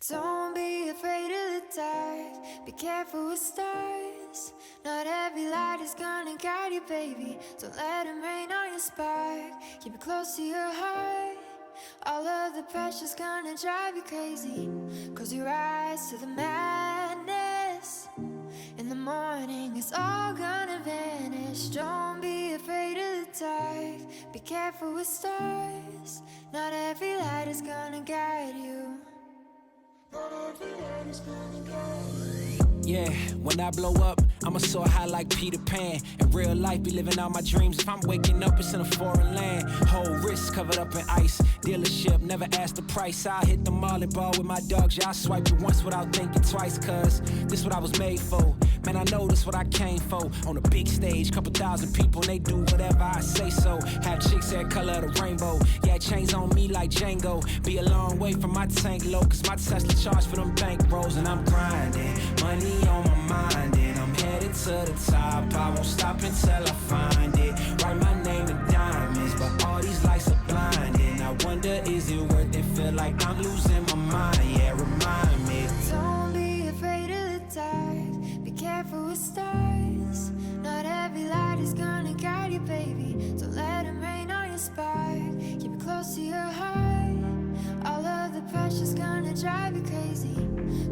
Don't be afraid of the dark, be careful with stars. Not every light is gonna guide you, baby. Don't let them rain on your spark. Keep it close to your heart. All of the pressure's gonna drive you crazy. Close your eyes to the madness. In the morning it's all gonna vanish. Don't be afraid of the dark, be careful with stars. Not every light is gonna guide you. Yeah, when I blow up, I'ma soar high like Peter Pan. In real life, be living out my dreams. If I'm waking up, it's in a foreign land. Whole wrist covered up in ice. Dealership, never asked the price. I hit the mall and ball with my dogs. Yeah, I swiped it once without thinking twice. Cause this what I was made for. Man, I know this what I came for. On a big stage, couple thousand people, and they do whatever I say so. Have chicks that color of the rainbow. Yeah, chains on me like Django. Be a long way from my tank low. Cause my Tesla charge for them bank rolls. And I'm grinding, money on my mind, and I'm headed to the top. I won't stop until I find it. Write my name in diamonds, but all these lights are blinding. I wonder, is it worth it? Feel like I'm losing my mind. Yeah, remind me. Don't be afraid of the dark, be careful with stars. Not every light is gonna guide you, baby. Don't let them rain on your spark. Keep it close to your heart. All of the pressure's gonna drive you crazy.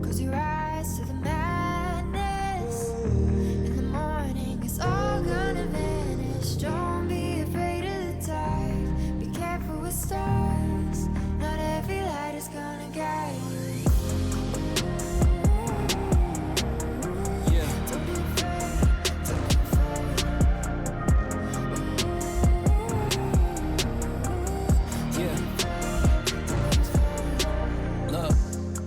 Close your eyes to the madness. In the morning it's all gonna vanish. Don't be afraid of the dark, be careful with stars. Not every light is gonna guide you.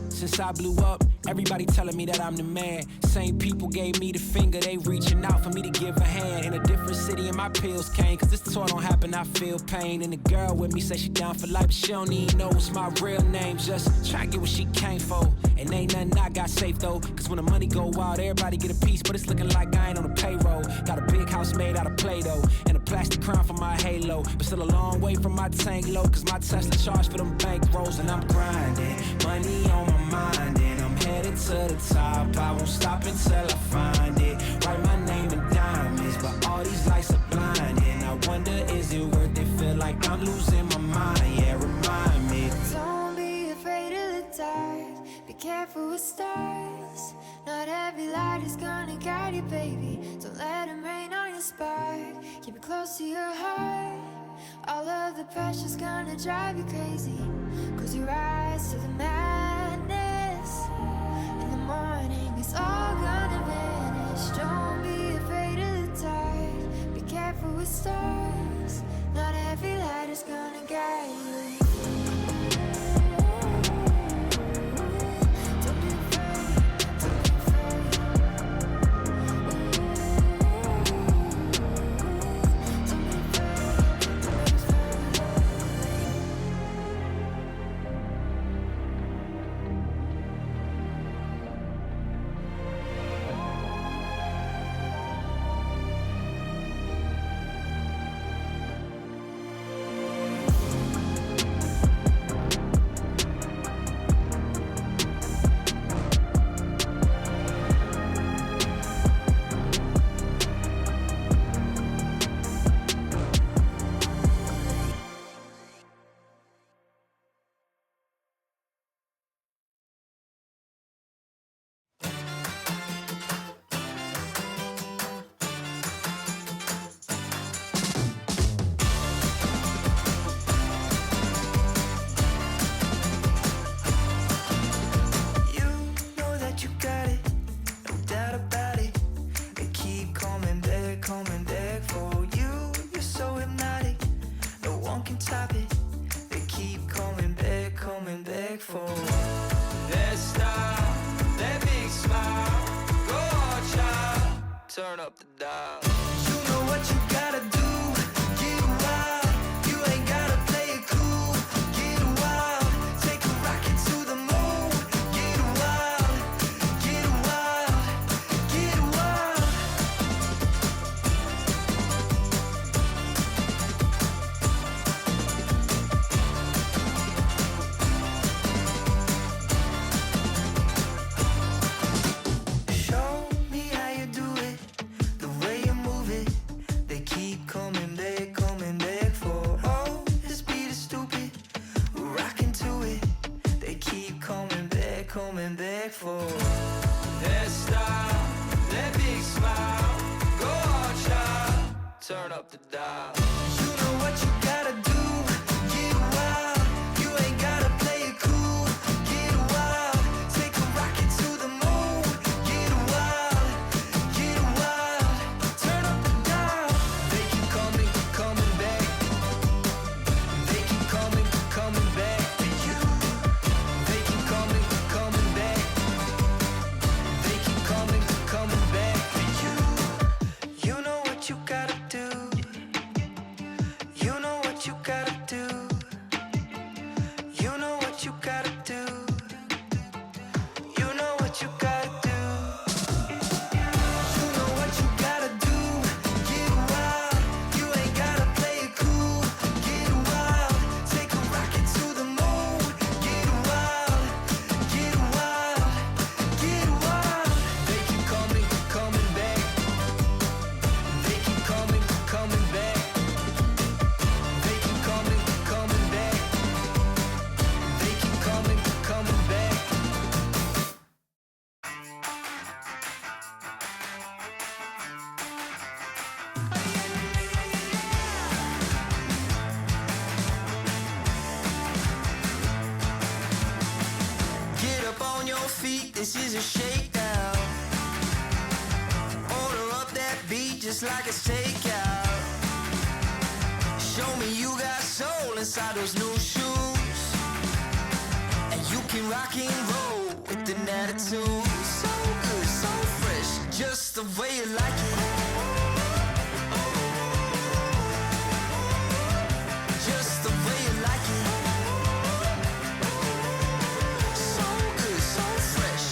Since I blew up, everybody telling me that I'm the man. Same people gave me the finger, they reaching out for me to give a hand. In a different city and my pills came, cause this tour don't happen, I feel pain. And the girl with me say she down for life, but she don't even know what's my real name. Just try to get what she came for. And ain't nothing I got safe though, cause when the money go wild, everybody get a piece. But it's looking like I ain't on the payroll. Got a big house made out of Play-Doh, and a plastic crown for my halo. But still a long way from my tank low, cause my Tesla charge for them bank rolls. And I'm grinding, money on my mind, and I'm headed to the top. I won't stop until I find it. Write my name in diamonds, but all these lights are blinding. I wonder, is it worth it? Feel like I'm losing my mind. Yeah, remind me. Don't be afraid of the dark, be careful with stars. Not every light is gonna guide you, baby. Don't let them rain on your spark. Keep it close to your heart. All of the pressure's gonna drive you crazy. Close your eyes to the madness. In the morning it's all gonna vanish. Don't be afraid of the dark, be careful with stars. Not every light is gonna guide you. Turn up the dial. You know what you gotta do. Get wild. You ain't gotta play it cool. Get wild. Take a rocket to the moon. Get wild. Get wild. Get wild. for. Hairstyle, that big smile, go hard, child. Turn up the dial. You know what you gotta do, get wild. You ain't gotta play it cool, get wild. Take a rocket to the moon, get wild, get wild. Turn up the dial. They keep coming back. They keep coming back to you. They keep coming back. They keep coming back to you. You know what you gotta do. You know what you gotta do. You know what you gotta do. You know what you gotta do. You know what you gotta do. Get wild. You ain't gotta play it cool. Get wild. Take a rocket to the moon. Get wild. Get wild. Get wild. They keep coming back. They keep coming back. They keep coming back. They keep coming back. Get up on your feet, this is a shakedown. Order up that beat just like it's takeout. Show me you got soul inside those new shoes. And you can rock and roll with an attitude. So good, so fresh, just the way you like it. Just the way you like it. So good, so fresh.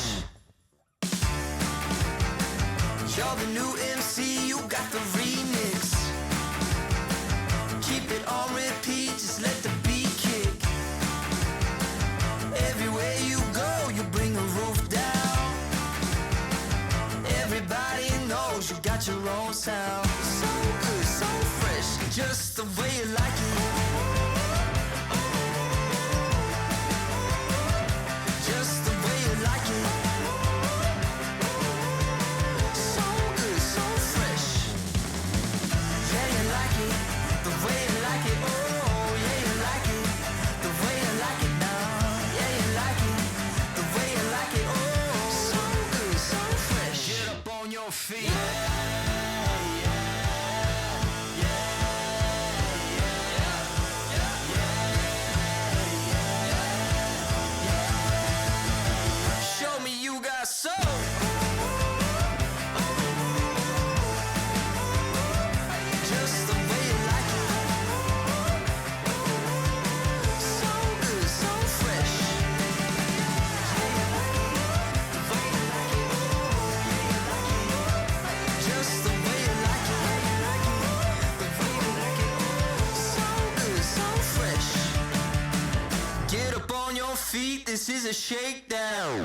You're the new MC, you got the remix. Keep it on repeat, just let the beat kick. Everywhere you go, you bring the roof down. Everybody knows you got your own sound. So good, so fresh, just the way you like it. Just the way you like it. So good, so fresh. Yeah, you like it, the way you like it. Oh, yeah, you like it, the way you like it now. Yeah, you like it, the way you like it. Oh, so good, so fresh. Get up on your feet. Show me you got soul. Just the way you like it. So good, so fresh. Yeah, you like it, the way you like it. Yeah, you like it. Just the way you like it. The way you like it. So good, so fresh. Get up on your feet, this is a shakedown.